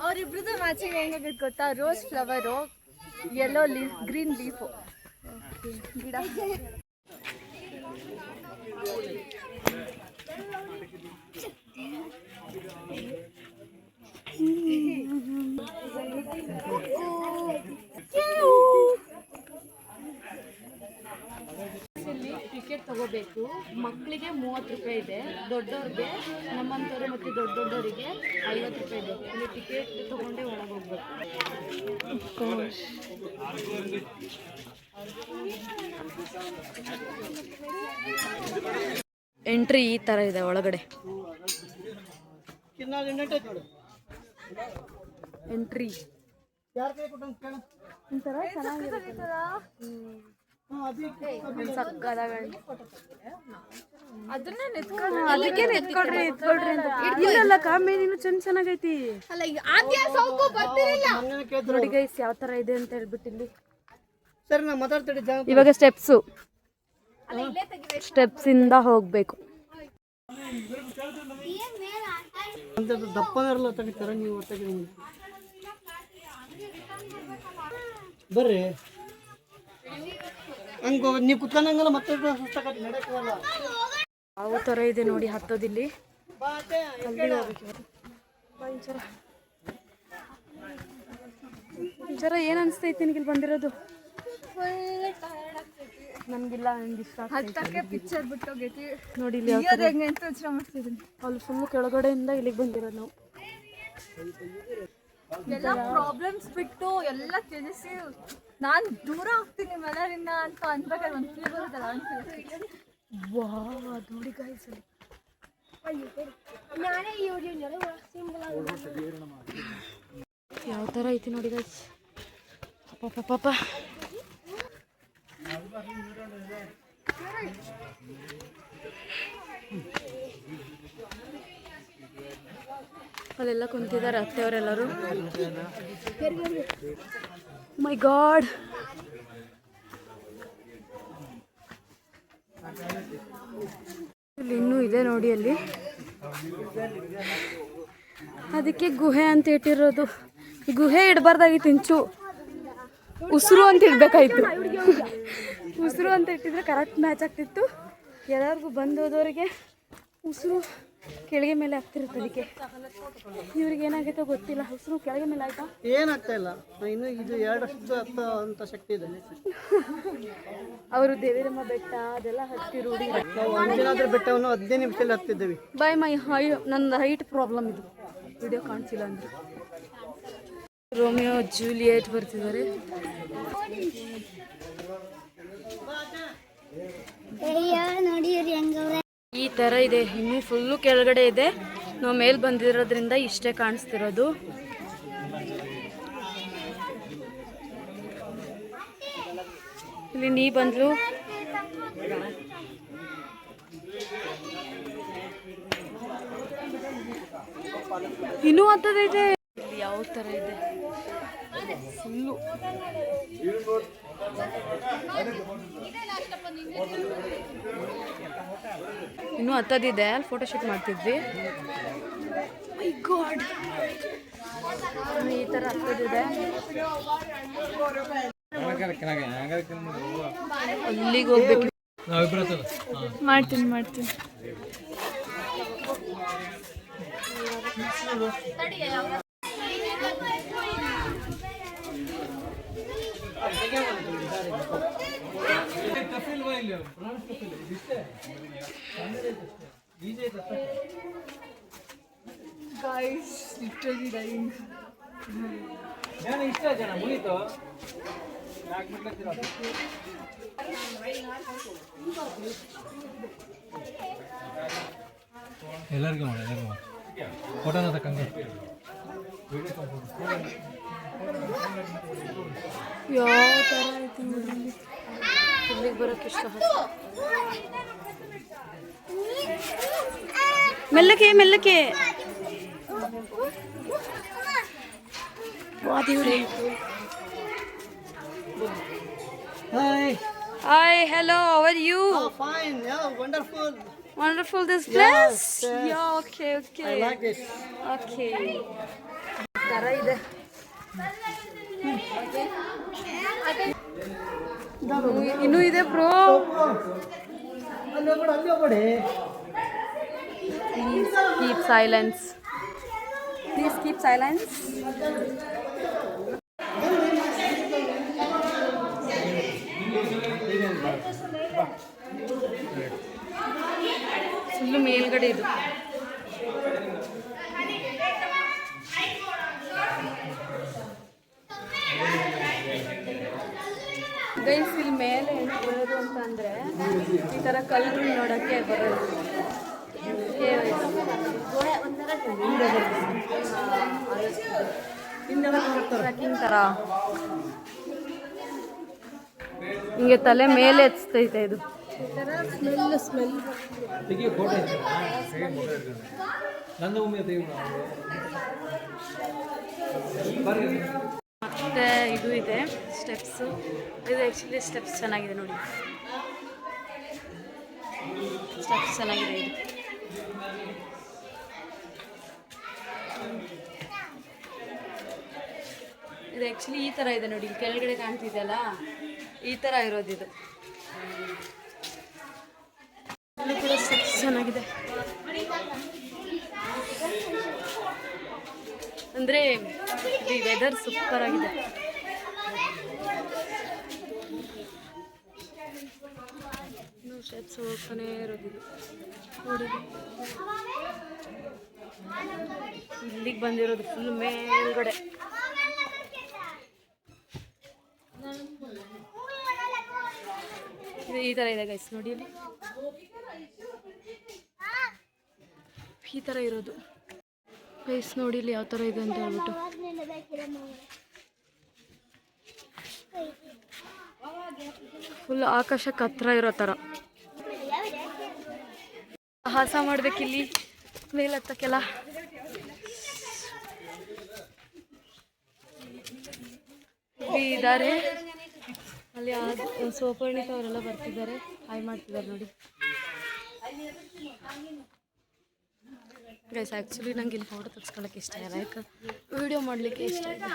ಅವರಿಬ್ರದ್ದು ಮ್ಯಾಚಿಂಗ್ ಹೆಂಗಾಗೈತೆ ಗೊತ್ತಾ? Rose flower, yellow leaf, green leaf ಗಿಡ. 30 ರೂಪಾಯಿ ಇದೆ. ದೊಡ್ಡವ್ರಿಗೆ ನಮ್ಮಂಥವ್ರು ಮತ್ತು ದೊಡ್ಡವರಿಗೆ 50 ರೂಪಾಯಿ ಇದೆ. ಇಲ್ಲಿ ಟಿಕೆಟ್ ತೊಗೊಂಡೇ ಒಳಗೆ ಹೋಗ್ಬೇಕು. ಎಂಟ್ರಿ ಈ ಥರ ಇದೆ ಒಳಗಡೆ. ಎಂಟ್ರಿ ಒಂಥರ ಚೆನ್ನಾಗಿರುತ್ತೆ. ಅದನ್ನೇ ಅದಕ್ಕೆ ನಿಂತ್ಕೊಳ್ರಿ ಅಂತ. ಇಲ್ಲಲ್ಲ ಕಾಮೆ ನೀನು ಚೆನ್ನಾಗೈತಿ. ಅಲ್ಲ ಈಗ ಆದ್ಯ ಸೌಕು ಬರ್ತಿರಲಿಲ್ಲ. ನೋಡಿ ಗೈಸ್ ಯಾವ ತರ ಇದೆ ಅಂತ ಹೇಳ್ಬಿಟ್ಟು ಇಲ್ಲಿ. ಸರಿ ನಾ ಮಾತಾಡ್ತಿದ್ದೆ ಜಾಗ ಇವಾಗ ಸ್ಟೆಪ್ಸ್ ಇಂದ ಹೋಗ್ಬೇಕು. ಅಂತ ದಪ್ಪನರಲ್ಲ ತೆಗಿತಾರ ನೀವು ತೆಗಿ ಬರ್ರಿ ಹಂಗ ನೀವು ಕುತ್ಕೊಂಡಂಗಲ್ಲ ಮತ್ತೆ ಸುಸ್ತಾಗತ್ತೆ ನಡೆಯಕ್ಕಲ್ಲ. ಯಾವ ತರ ಇದೆ ನೋಡಿ ಹತ್ತೋದಿಲ್ಲಿ. ಒಂಚರ ಏನ್ ಅನ್ಸ್ತೈತಿ ನಿನಗೆ ಇಲ್ಲಿ ಬಂದಿರೋದು? ನನ್ಗಿಲ್ಲ, ನಂಗೆ ಇಷ್ಟ ಹತ್ತಕ್ಕೆ ಪಿಕ್ಚರ್ ಬಿಟ್ಟೋಗೈತಿ ನೋಡಿ ಇಲ್ಲಿ. ಹೆಂಗೆ ಅಂತ ಯೋಚನೆ ಮಾಡ್ತಿದ್ದೀನಿ. ಅಲ್ಲಿ ಫುಲ್ ಕೆಳಗಡೆಯಿಂದ ಇಲ್ಲಿಗೆ ಬಂದಿರೋದು ನಾವು. ಎಲ್ಲ ಪ್ರಾಬ್ಲಮ್ಸ್ ಬಿಟ್ಟು ಎಲ್ಲ ತಿಳಿಸಿ ನಾನು ದೂರ ಹೋಗ್ತೀನಿ ಎಲ್ಲರಿಂದ ಅಂತ ಅನ್ಬೇಕಾದ್ರೆ ಒಂದು ಫೀಲ್ ಬರುತ್ತಲ್ಲ ಅನ್ಸುತ್ತೆ. ವಾ ನೋಡಿ ಗಾಯ್ಸ್ ಅಲ್ಲಿ ಯಾವ ಥರ ಐತಿ ನೋಡಿ ಗಾಯ್ಸ್. ಪಾಪ ಅಲ್ಲೆಲ್ಲ ಕುಂತಿದ್ದಾರೆ ಅತ್ತೆಯವರೆಲ್ಲರೂ. ಮೈ ಗಾಡ್, ಇಲ್ಲಿ ಇನ್ನೂ ಇದೆ ನೋಡಿ ಅಲ್ಲಿ. ಅದಕ್ಕೆ ಗುಹೆ ಅಂತ ಇಟ್ಟಿರೋದು. ಗುಹೆ ಇಡಬಾರ್ದಾಗಿತ್ತು, ಇಂಚು ಉಸಿರು ಅಂತ ಇಡಬೇಕಾಯ್ತು. ಉಸಿರು ಅಂತ ಇಟ್ಟಿದ್ರೆ ಕರೆಕ್ಟ್ ಮ್ಯಾಚ್ ಆಗ್ತಿತ್ತು. ಎಲ್ಲರಿಗೂ ಬಂದು ಹೋದವರಿಗೆ ಉಸಿರು ಕೆಳಗೆ ಮೇಲೆ ಆಗ್ತಿರುತ್ತೆ. ಅದಕ್ಕೆ ಇವ್ರಿಗೆ ಏನಾಗೈತೋ ಗೊತ್ತಿಲ್ಲ, ಉಸಿರು ಕೆಳಗೆ ಮೇಲೆ ಆಯ್ತಾ ಏನಾಗ್ತಾ ಇಲ್ಲ. ಇನ್ನು ಇದು 2 ವರ್ಷದ ಹತ್ತೋ ಅಂತ ಶಕ್ತಿ ಇದೆ. ಅವರು ದೇವಿರಮ್ಮ ಬೆಟ್ಟ ಅದೆಲ್ಲ ಹತ್ತಿ ರೂಢಿ. ನಾವು ಅಂಜನಾದ್ರಿ ಬೆಟ್ಟವನ್ನು 15 ನಿಮಿಷದಲ್ಲಿ ಹತ್ತಿದ್ದೇವೆ. ಬೈ ಮೈ ನನ್ನ ಹೈಟ್ ಪ್ರಾಬ್ಲಮ್ ಇದು. ವಿಡಿಯೋ ಕಾಣಿಸಿಲ್ಲ ಅಂದ್ರೆ. ರೋಮಿಯೋ ಜೂಲಿಯೆಟ್ ಬರ್ತಿದ್ದಾರೆ. ಈ ತರ ಇದೆ. ಇನ್ನು ಫುಲ್ಲು ಕೆಳಗಡೆ ಇದೆ. ನಾವು ಮೇಲ್ ಬಂದಿರೋದ್ರಿಂದ ಇಷ್ಟೇ ಕಾಣಿಸ್ತಿರೋದು. ಇಲ್ಲಿ ನೀ ಬಂದ್ಲು. ಇನ್ನೂ ಹತ್ತದೈತೆ. ಇಲ್ಲಿ ಯಾವ ತರ ಇದೆ ಫುಲ್ಲು. ಇನ್ನೂ ಹತ್ತದಿದೆ. ಅಲ್ಲಿ ಫೋಟೋ ಶೂಟ್ ಮಾಡ್ತಿದ್ವಿ. ಮೈ ಗಾಡ್, ಈ ಥರ ಹತ್ತದಿದೆ. ಅಲ್ಲಿಗೆ ಹೋಗ್ಬೇಕು. ಮಾಡ್ತೀನಿ. Guys, literally dying. ಎಲ್ಲರಿಗೂ ಮಾಡಿ ಫೋಟೋನ ತಕ್ಕಂಗೆ. ಯಾವ ಥರ ಐತಿ ನೋಡಿ. ಇಲ್ಲಿಗೆ ಬರೋಕ್ಕೆ ಇಷ್ಟ. ಮೆಲ್ಲಕ್ಕೆ Hi, hello, how are you? Oh, fine. Yeah, wonderful. Wonderful this place? Yes. Yeah, okay. I like it. Okay. ತರ ಇದೆ. ಇನ್ನೂ ಇದೆ ಬ್ರೋ. ಅಲ್ಲಿ ಹೋಗ್ಬೇಡಿ. Please keep silence. ಫುಲ್ಲು ಮೇಲ್ಗಡೆ ಇದು. ಗೈಸ್ ಇಲ್ಲಿ ಮೇಲೆ ಬರೋದು ಅಂತ ಅಂದರೆ ಈ ಥರ ಕಲ್ಲುಗಳು ನೋಡೋಕ್ಕೆ ಬರೋದು. ಟ್ರಕ್ಕಿಂಗ್ ಥರ ಹಿಂಗೆ ತಲೆ ಮೇಲೆ ಎತ್ಸ್ತೈತೆ ಇದು. ಮತ್ತೆ ಇದು ಇದೆ ಸ್ಟೆಪ್ಸು. ಇದು ಆ್ಯಕ್ಚುಲಿ ಸ್ಟೆಪ್ಸ್ ಚೆನ್ನಾಗಿದೆ ನೋಡಿ, ಸ್ಟೆಪ್ಸ್ ಚೆನ್ನಾಗಿದೆ ಇದು. ಇದು ಆ್ಯಕ್ಚುಲಿ ಈ ಥರ ಇದೆ ನೋಡಿ, ಕೆಳಗಡೆ ಕಾಣ್ತಿದೆಯಲ್ಲ ಈ ಥರ ಇರೋದು. ಇದು ಕೂಡ ಸ್ಟೆಪ್ಸ್ ಚೆನ್ನಾಗಿದೆ. ಅಂದರೆ ಈ ವೆದರ್ ಸೂಪರ್ ಆಗಿದೆ. ಸ್ಟೆಪ್ಸ್ ಹೋಗ್ತಾನೆ ಇರೋದು ನೋಡಿ. ಇಲ್ಲಿಗೆ ಬಂದಿರೋದು ಫುಲ್ ಮೇಲ್ಗಡೆ. ಇದು ಈ ಥರ ಇದೆ ಗೈಸ್ ನೋಡಿ, ಇಲ್ಲಿ ಈ ಥರ ಇರೋದು ಗೈಸ್ ನೋಡಿ. ಇಲ್ಲಿ ಯಾವ ಥರ ಇದೆ ಅಂತ ಹೇಳ್ಬಿಟ್ಟು ಫುಲ್ ಆಕಾಶಕ್ಕೆ ಹತ್ರ ಇರೋ ಥರ ಸಾಹಸ ಮಾಡ್ಬೇಕಿಲ್ಲಿ ಮೇಲತ್ತಕ್ಕೆಲ್ಲ. ಇದ್ದಾರೆ ಅಲ್ಲಿ ಸೋಪರ್ಣಿತ ಅವರೆಲ್ಲ ಬರ್ತಿದ್ದಾರೆ, ಹಾಯ್ ಮಾಡ್ತಿದ್ದಾರೆ ನೋಡಿ ಗೈಸ್. ಆ್ಯಕ್ಚುಲಿ ನಂಗೆ ಇಲ್ಲಿ ಫೋಟೋ ತೆಗೆಸ್ಕೊಳ್ಳೋಕೆ ಇಷ್ಟ ಇಲ್ಲ, ಯಾಕೆ ವಿಡಿಯೋ ಮಾಡಲಿಕ್ಕೆ ಇಷ್ಟ ಇದೆ.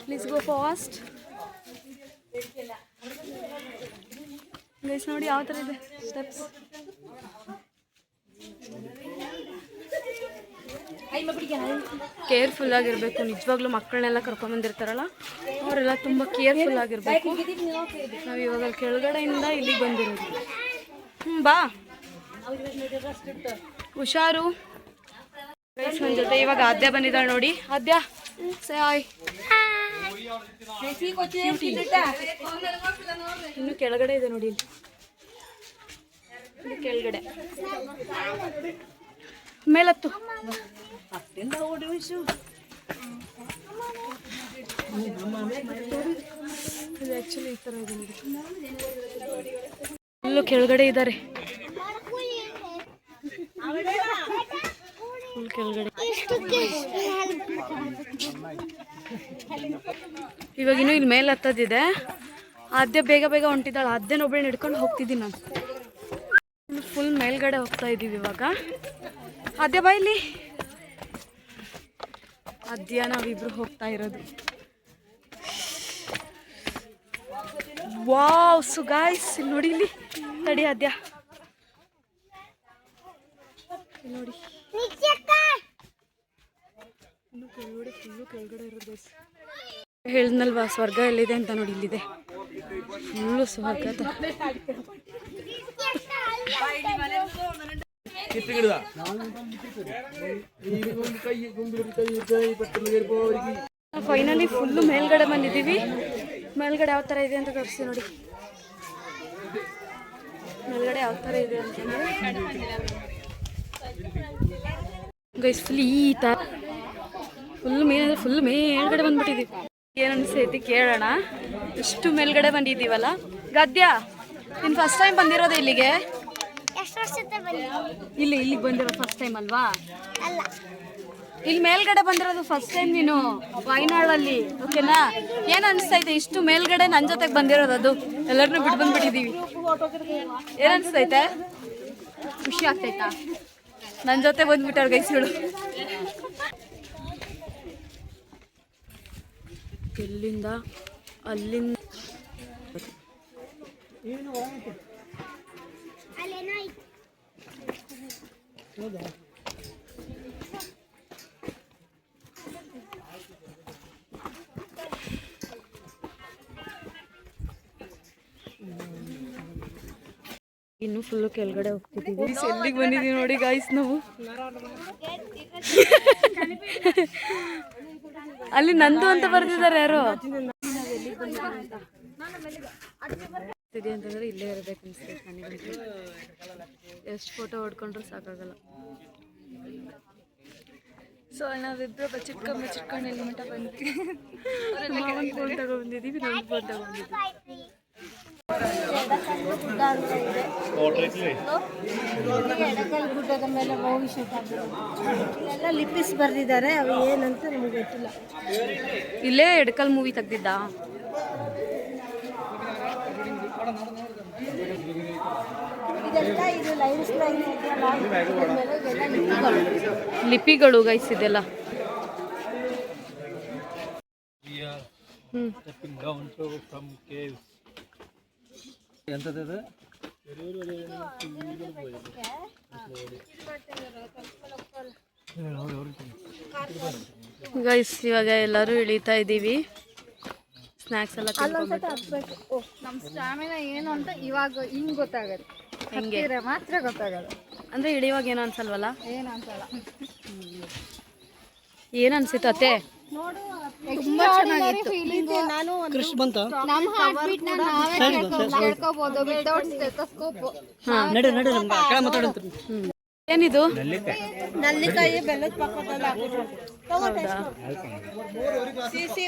Please go fast guys. ನೋಡಿ ಯಾವ ಥರ ಇದೆ ಸ್ಟೆಪ್ಸ್. ಕೇರ್ಫುಲ್ ಆಗಿರಬೇಕು ನಿಜವಾಗ್ಲೂ. ಮಕ್ಕಳನ್ನೆಲ್ಲ ಕರ್ಕೊಂಬಂದಿರ್ತಾರಲ್ಲ ಅವರೆಲ್ಲ ತುಂಬ ಕೇರ್ಫುಲ್ ಆಗಿರಬೇಕು. ನಾವು ಇವಾಗ ಕೆಳಗಡೆಯಿಂದ ಇಲ್ಲಿಗೆ ಬಂದಿರೋದು. ಬಾ ಹುಷಾರು ಗೈಸ್. ನನ್ನ ಜೊತೆ ಇವಾಗ ಆದ್ಯ ಬಂದಿದ್ದಾಳೆ ನೋಡಿ. ಆದ್ಯ ಸೇ ಹಾಯ್. ಇನ್ನು ಕೆಳಗಡೆ ಇದೆ ನೋಡಿ, ಇಲ್ಲಿ ಕೆಳಗಡೆ ಮೇಲತ್ತು. ಇದು ಆ್ಯಕ್ಚುಲಿ ಈ ಥರ ಇದೆ ನೋಡಿ, ಇಲ್ಲೂ ಕೆಳಗಡೆ ಇದ್ದಾರೆ ಫುಲ್ ಕೆಳಗಡೆ. ಇವಾಗಿನ್ನೂ ಇಲ್ಲಿ ಮೇಲೆ ಹತ್ತದಿದೆ. ಆದ್ಯ ಬೇಗ ಬೇಗ ಹೊಂಟಿದ್ದಾಳೆ. ಆದ್ಯನೊಬ್ಬಳನ್ನ ಹಿಡ್ಕೊಂಡು ಹೋಗ್ತಿದ್ದೀನಿ ನಾನು. ಫುಲ್ ಮೇಲ್ಗಡೆ ಹೋಗ್ತಾ ಇದ್ದೀವಿ ಇವಾಗ. ಆದ್ಯ ಬಾ ಇಲ್ಲಿ. ಆದ್ಯ ನಾವಿಬ್ರು ಹೋಗ್ತಾ ಇರೋದು. ವಾವ್ ಸೊ ಗಾಯ್ಸ್ ನೋಡಿ ಇಲ್ಲಿ ತಡಿ ಆದ್ಯ ನೋಡಿ. ಇನ್ನು ಕೆಳಗಡೆ ಫುಲ್ಲು ಕೆಳಗಡೆ ಇರೋದು ಹೇಳಿದ್ನಲ್ವಾ ಸ್ವರ್ಗ ಎಲ್ಲಿದೆ ಅಂತ ನೋಡಿ, ಇಲ್ಲಿದೆ ಫುಲ್ಲು ಸ್ವರ್ಗದ. ಫೈನಲಿ ಫುಲ್ಲು ಮೇಲ್ಗಡೆ ಬಂದಿದ್ದೀವಿ. ಮೇಲ್ಗಡೆ ಯಾವ ಥರ ಇದೆ ಅಂತ ತೋರಿಸಿ ನೋಡಿ. ಮೇಲ್ಗಡೆ ಯಾವ ಥರ ಇದೆ ಅಂತಂದರೆ ಗೈಸ್ ಫುಲ್ ಈ ಥರ ಫುಲ್ ಮೇಲ್ಗಡೆ ಬಂದ್ಬಿಟ್ಟಿದ್ದೀವಿ. ಏನು ಅನಿಸ್ತೈತಿ ಕೇಳೋಣ. ಇಷ್ಟು ಮೇಲ್ಗಡೆ ಬಂದಿದ್ದೀವಲ್ಲ. ಗದ್ಯ ನೀನು ಫಸ್ಟ್ ಟೈಮ್ ಬಂದಿರೋದು ಇಲ್ಲಿಗೆ? ಇಲ್ಲಿಗೆ ಬಂದಿರೋದು ಫಸ್ಟ್ ಟೈಮ್ ಅಲ್ವಾ? ಇಲ್ಲಿ ಮೇಲ್ಗಡೆ ಬಂದಿರೋದು ಫಸ್ಟ್ ಟೈಮ್ ನೀನು ವಯನಾಡಲ್ಲಿ, ಓಕೆನಾ? ಏನು ಅನಿಸ್ತೈತೆ ಇಷ್ಟು ಮೇಲ್ಗಡೆ ನನ್ನ ಜೊತೆಗೆ ಬಂದಿರೋದು? ಅದು ಎಲ್ಲರನ್ನೂ ಬಿಟ್ಟು ಬಂದ್ಬಿಟ್ಟಿದ್ದೀವಿ. ಏನು ಅನಿಸ್ತೈತೆ? ಖುಷಿ ಆಗ್ತೈತಾ? ನನ್ನ ಜೊತೆ ಬಂದ್ಬಿಟ್ಟವ್ರು ಗೈಸ್ಗಳು. ಎಲ್ಲಿಂದ ಅಲ್ಲಿಂದ ಇನ್ನು ಫುಲ್ಲು ಕೆಳಗಡೆ ಹೋಗ್ತಿದ್ದೀವಿ. ಎಲ್ಲಿಗೆ ಬಂದಿದ್ದೀವಿ ನೋಡಿ ಗಾಯ್ಸ್ ನಾವು. ಅಲ್ಲಿ ನಂದು ಅಂತ ಬರ್ತಿದ್ದಾರೆ ಯಾರು ಅಂತಂದ್ರೆ ಇಲ್ಲೇ ಇರಬೇಕು ಅನ್ಸ್ತೈತೆ ನನಗೆ. ಎಷ್ಟು ಫೋಟೋ ಹೊಡ್ಕೊಂಡ್ರು ಸಾಕಾಗಲ್ಲ. ಸೊ ನಾವಿಬ್ಬರು ಬಚ್ಚಿಟ್ಕೊಂಡು ಎಲ್ಲಿ ಮಟ್ಟ ಬಂದ್ವಿ. ಮಾವನ್ ಫೋನ್ ತಗೊಂಡ್ಬಂದಿದ್ದೀವಿ, ನನ್ನ ಫೋನ್ ತಗೊಂಡಿದ್ದೀವಿ. ಎಡಕಲ್ ಗುಡ್ಡದ ಮೇಲೆ ಮೂವಿ ಶೂಟ್ ಇಲ್ಲೆಲ್ಲ ಲಿಪಿಸ್ ಬರೆದಿದ್ದಾರೆ, ಅವು ಏನಂತ ನಮಗೆ ಗೊತ್ತಿಲ್ಲ. ಇಲ್ಲೇ ಎಡಕಲ್ ಮೂವಿ ತೆಗ್ದಿದ್ದ. ಇದೆಲ್ಲ ಇದು ಲೈನ್ಸ್ ಲೈನ್ ಲಿಪಿಗಳು ಗೈಸ್ ಇದೆಲ್ಲ. ಎಂಥದ್ದು ಗೈಸ್ ಇವಾಗ ಎಲ್ಲರೂ ಇಳಿತಾ ಇದ್ದೀವಿ. ಸ್ನ್ಯಾಕ್ಸ್ ಎಲ್ಲ ನಮ್ಮ ಸ್ಟಾಮಿನಾ ಏನು ಅಂತ ಇವಾಗ ಹಿಂಗ್ ಗೊತ್ತಾಗತ್ತೆ. ಹೆಂಗೆ ಮಾತ್ರ ಗೊತ್ತಾಗಲ್ಲ. ಅಂದ್ರೆ ಇಳಿಯುವಾಗ ಏನೋ ಅನ್ಸಲ್ವಲ್ಲ? ಏನು ಅನ್ಸಲ್ಲ. ಏನ್ ಅನ್ಸಿತ್ತೆ? ತುಂಬಾ ಚೆನ್ನಾಗಿತ್ತು ಫೀಲಿಂಗ್. ನಾನು ನಮ್ಮ ಹಾರ್ಟ್ ಬೀಟ್ ನಾವೇ ಕೇಳ್ಕೋಬಹುದು ವಿತೌಟ್ ಸ್ಟೆಥೋಸ್ಕೋಪ್. ಏನಿದು? ನಲ್ಲಿಕಾಯಿ ಬೆಲ್ಲದ ಪಕ್ಕದಲ್ಲಿ ಹಾಕಿದ್ರು. ಸಿಸಿ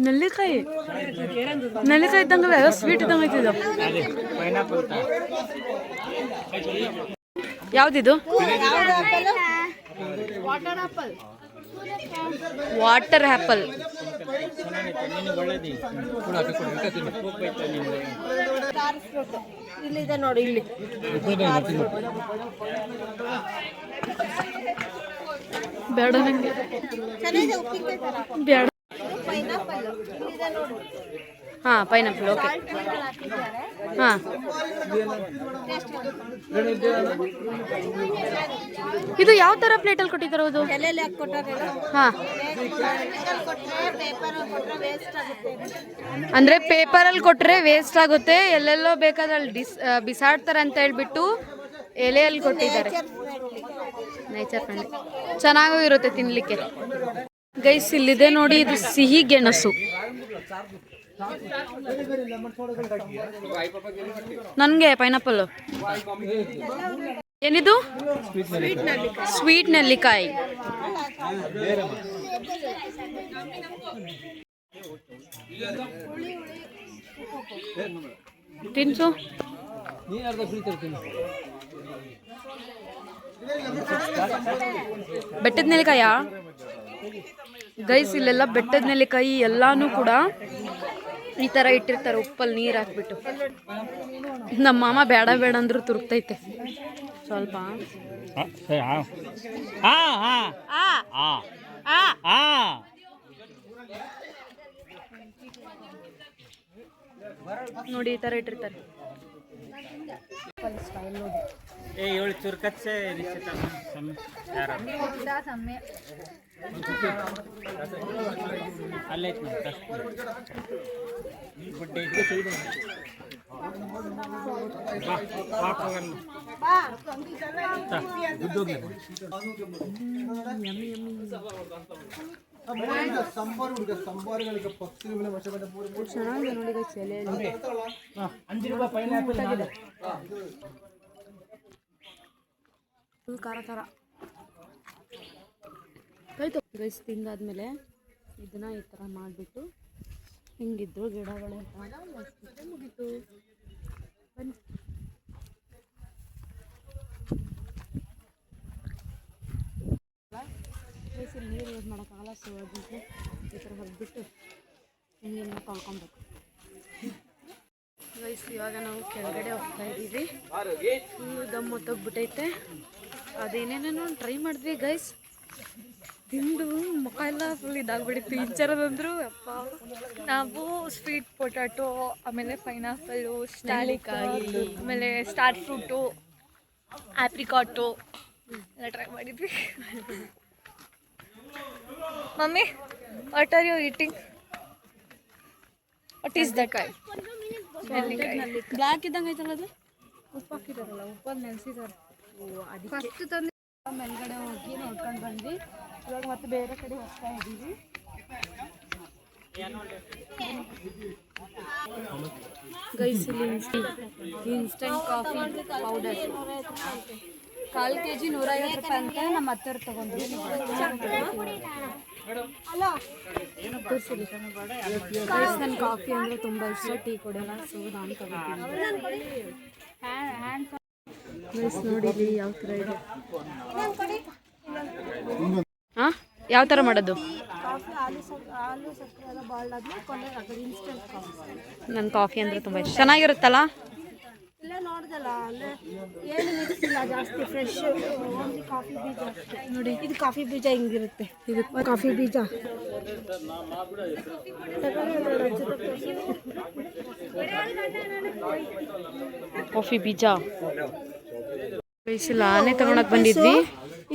ನಲ್ಲಿಕಾಯಿ ಇದ್ದಂಗೆ ಸ್ವೀಟ್ ಇದ್ದಂಗೆ ಐತಿದು. ಯಾವ್ದಿದು? Water apple. ಇಲ್ಲಿದೆ ನೋಡಿ, ಇಲ್ಲಿ ಬೇಡ ನಂಗೆ, ಚೆನ್ನಾಗಿದೆ ಉಪ್ಪಿನಕಾಯಿ ತರ. ಬೇಡ. ಪೈನಾಪಲ್ ಇಲ್ಲಿದೆ ನೋಡಿ. ಹಾಂ ಪೈನಾಪಲ್, ಓಕೆ. ಹಾಂ ಇದು ಯಾವ ಥರ ಪ್ಲೇಟಲ್ಲಿ ಕೊಟ್ಟಿದ್ದಾರೆ? ಅದು ಎಲೆಯಲ್ಲಿ ಹಾಕಿ ಕೊಟ್ಟಾರಲ್ಲ. ಹಾಂ, ಪೇಪರ್ ಅಂದರೆ ಪೇಪರಲ್ಲಿ ಕೊಟ್ಟರೆ ವೇಸ್ಟ್ ಆಗುತ್ತೆ, ಎಲ್ಲೆಲ್ಲೋ ಬೇಕಾದಲ್ಲಿ ಬಿಸಾಡ್ತಾರೆ ಅಂತ ಹೇಳ್ಬಿಟ್ಟು ಎಲೆಯಲ್ಲಿ ಕೊಟ್ಟಿದ್ದಾರೆ. ನೇಚರ್ ಫ್ರೆಂಡ್ಲಿ, ಚೆನ್ನಾಗೂ ಇರುತ್ತೆ ತಿನ್ನಲಿಕ್ಕೆ. ಗೈಸ್ ಇಲ್ಲಿದೆ ನೋಡಿ, ಇದು ಸಿಹಿ ಗೆಣಸು. ನನಗೆ ಪೈನಾಪಲ್. ಏನಿದು? ಸ್ವೀಟ್ ನೆಲ್ಲಿಕಾಯಿ. ತಿನ್ಸು. ಬೆಟ್ಟದ ನೆಲ್ಲಿಕಾಯ ಗೈಸ್. ಇಲ್ಲೆಲ್ಲ ಬೆಟ್ಟದ ನೆಲ್ಲಿಕಾಯಿ ಎಲ್ಲಾನು ಕೂಡ ಈ ಥರ ಇಟ್ಟಿರ್ತಾರೆ, ಉಪ್ಪಲ್ಲಿ ನೀರು ಹಾಕ್ಬಿಟ್ಟು. ನಮ್ಮ ಮಾಮ ಬೇಡ ಬೇಡ ಅಂದ್ರೂ ತುರುಕ್ತೈತೆ ಸ್ವಲ್ಪ. ನೋಡಿ ಈ ಥರ ಇಟ್ಟಿರ್ತಾರೆ. ಚೆನ್ನಾಗಿದೆ ನೋಡಿ ಎಲೆಯಲ್ಲಿ. ಖಾರ ಖಾರ ಆಯ್ತು ಗೈಸ್. ತಿಂದಾದ್ಮೇಲೆ ಇದನ್ನ ಈ ಥರ ಮಾಡಿಬಿಟ್ಟು ಹಿಂಗಿದ್ರು ಗಿಡಗಳೆಲ್ಲ ಮುಗೀತು. ಬನ್ನಿ. ಬೇಸಿಗೆ ನೀರು ಯೂಸ್ ಮಾಡೋಕ್ಕಾಗಲ್ಲ, ಸೊ ಅದಕ್ಕೆ ಈ ಥರ ಹೊರಬಿಟ್ಟು ನೀರನ್ನ ತೊಳ್ಕೊಬೇಕು. ಗೈಸ್ ಇವಾಗ ನಾವು ಕೆಳಗಡೆ ಹೋಗ್ತಾ ಇದ್ದೀವಿ. ದಮ್ ಹೊತ್ತೋಗ್ಬಿಟ್ಟೈತೆ. ಅದೇನೇನೇನೋ ಟ್ರೈ ಮಾಡಿದ್ವಿ ಗೈಸ್, ತಿಂದು ಮುಖ ಎಲ್ಲ ಫುಲ್ ಇದಾಗ್ಬಿಟ್ಟಿತ್ತು. ಇಂಚರದಂದ್ರು ಅಪ್ಪ. ನಾವು ಸ್ವೀಟ್ ಪೊಟ್ಯಾಟೊ, ಆಮೇಲೆ ಪೈನಾಪಲ್ಲು, ಸ್ಟಾಲಿಕಾಯಿ, ಆಮೇಲೆ ಸ್ಟಾರ್ ಫ್ರೂಟು, ಆಪ್ರಿಕಾಟು ಎಲ್ಲ ಟ್ರೈ ಮಾಡಿದ್ವಿ. Mummy what are you eating? What is that? Black ಇದ್ದಂಗೆ ಐತಲ್ಲ ಅದು. ಉಪ್ಪು ಹಾಕಿದಾರಲ್ಲ, ಉಪ್ಪಲ್ಲಿ ನೆನೆಸಿದ್ದಾರೆ. ಫಸ್ಟ್ ತಂದು ಮೇಲ್ಗಡೆ ಹೋಗಿ ನೋಡ್ಕೊಂಡು ಬಂದ್ವಿ. ಇವಾಗ ಮತ್ತೆ ಬೇರೆ ಕಡೆ ಹೋಗ್ತಾ ಇದ್ದೀವಿ. ಗೈಸ್ ಇಲ್ಲಿ ಇನ್ಸ್ಟಂಟ್ ಕಾಫಿ ಪೌಡರ್ 1/4 kg 150 ರೂಪಾಯಿ ಅಂತ ನಮ್ಮ ಅತ್ತೆಯವ್ರು ತಗೊಂಡ್ರು. ಗೈಸ್ ನನ್ನ ಕಾಫಿ ಅಂದರೆ ತುಂಬ ಇಷ್ಟ, ಟೀ ಕೊಡೋಲ್ಲ, ಸೊ ನಾನು ತಗೋತೀನಿ. ಗೈಸ್ ನೋಡಿ ಇಲ್ಲಿ ಯಾವ ಥರ ಇದೆ. ಹಾಂ ಯಾವ ಥರ ಮಾಡೋದು? ಹಾಲು ಸಕ್ಕರೆ ಎಲ್ಲ ಬಾಯ್ಲ್ ಆದ್ಮೇಲೆ ಕೊನೆ ಹಾಕೋದು ಇನ್ಸ್ಟೆಂಟ್ ಕಾಫಿ. ನನ್ನ ಕಾಫಿ ಅಂದರೆ ತುಂಬ ಇಷ್ಟ. ಚೆನ್ನಾಗಿರುತ್ತಲ್ಲ? ಇಲ್ಲ ನೋಡ್ದಲ್ಲ, ಅಂದರೆ ಏನು ಮಿಕ್ಸ್ ಇಲ್ಲ ಜಾಸ್ತಿ, ಫ್ರೆಶ್ ಓನ್ಲಿ ಕಾಫಿ ಬೀಜ ಅಷ್ಟೇ. ನೋಡಿ ಇದು ಕಾಫಿ ಬೀಜ ಹಿಂಗಿರುತ್ತೆ, ಇದು ಕಾಫಿ ಬೀಜ. ಕಾಫಿ ಬೀಜ ಗೈಸ್ ಇಲ್ಲ ಆನೆ ತಗೊಳಕ್ ಬಂದಿದ್ವಿ.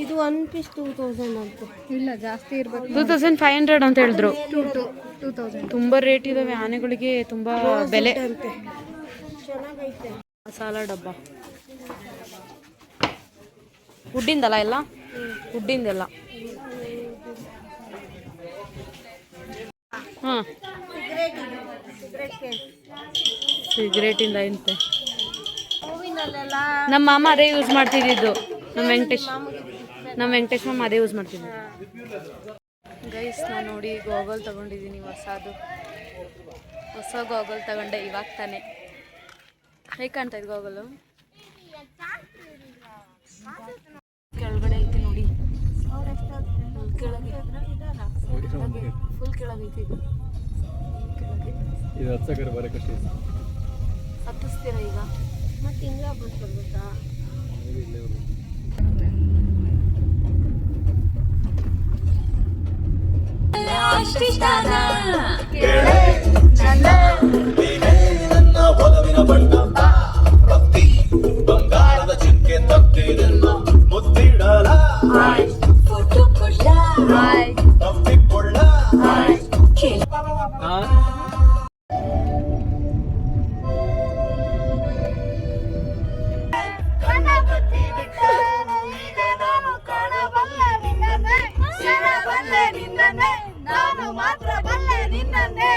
ಇದು 1 ಪೀಸ್ 2000 ಅಂತ. ಇಲ್ಲ ಜಾಸ್ತಿ ಇರ್ಬೇಕು, 2500 ಅಂತ ಹೇಳಿದ್ರು. 2000. ತುಂಬ ರೇಟ್ ಇದಾವೆ ಆನೆಗಳಿಗೆ, ತುಂಬ ಬೆಲೆ. ಅಂತೆ ಚೆನ್ನಾಗೈತೆ. ಮಸಾಲ ಡಬ್ಬ ವುಡ್ಡಿಂದಲ್ಲ, ಎಲ್ಲ ವುಡ್ಡಿಂದೆಲ್ಲ. ಹಾಂ ಸಿಗರೇಟಿಂದ ಇಂತೆ. ಹೂವಿನಲ್ಲೆಲ್ಲ ನಮ್ಮ ಮಾಮ ಅದೇ ಯೂಸ್ ಮಾಡ್ತಿದ್ದು, ನಮ್ಮ ವೆಂಕಟೇಶ್ ಮಾಮ ಅದೇ ಯೂಸ್ ಮಾಡ್ತಿದ್ದು. ಗೈಸ್ ನಾನು ನೋಡಿ ಗಾಗಲ್ ತಗೊಂಡಿದ್ದೀನಿ, ಹೊಸ ಗಾಗಲ್ ತಗೊಂಡೆ ಇವಾಗ ತಾನೆ. ಹೇಗೆ ಕಾಣ್ತಾ ಇದೆ ಗಾಗಲು? ಕೆಳಗಡೆ ಐತಿ ನೋಡಿ, ಕೆಳಗೆ ಫುಲ್ ಕೆಳಗೈತಿ. ಇದು ಹಚ್ಚಕರೆ ಬರೋ ಕಷ್ಟ ಇದೆ. ಹತ್ತಿಸ್ತೀರಾ ಈಗ? ಮತ್ತೆ ಹಿಂಗೆ ಬರ್ತಾ ಬಂಗಾರದ ಚಿಕ್ಕೆ ತಪ್ಪಿದೆಲ್ಲ ಮುತ್ತಿಡಲ ತಪ್ಪಿಕೊಳ್ಳ. ನಾನು ಮಾತ್ರ ಬಲ್ಲೆ ನಿನ್ನೇ.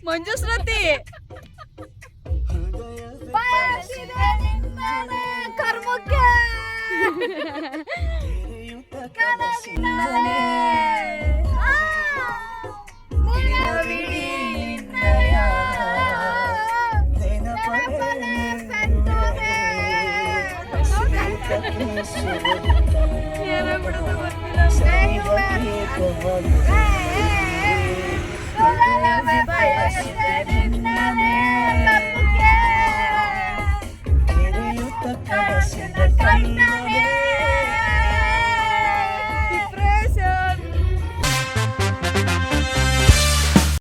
ಮಂಜುಶ್ರುತಿ ಕರ್ಮಕ್ಕೆ ಏನ ಬಿಡುತ್ತೆ ಗೊತ್ತಿಲ್ಲ.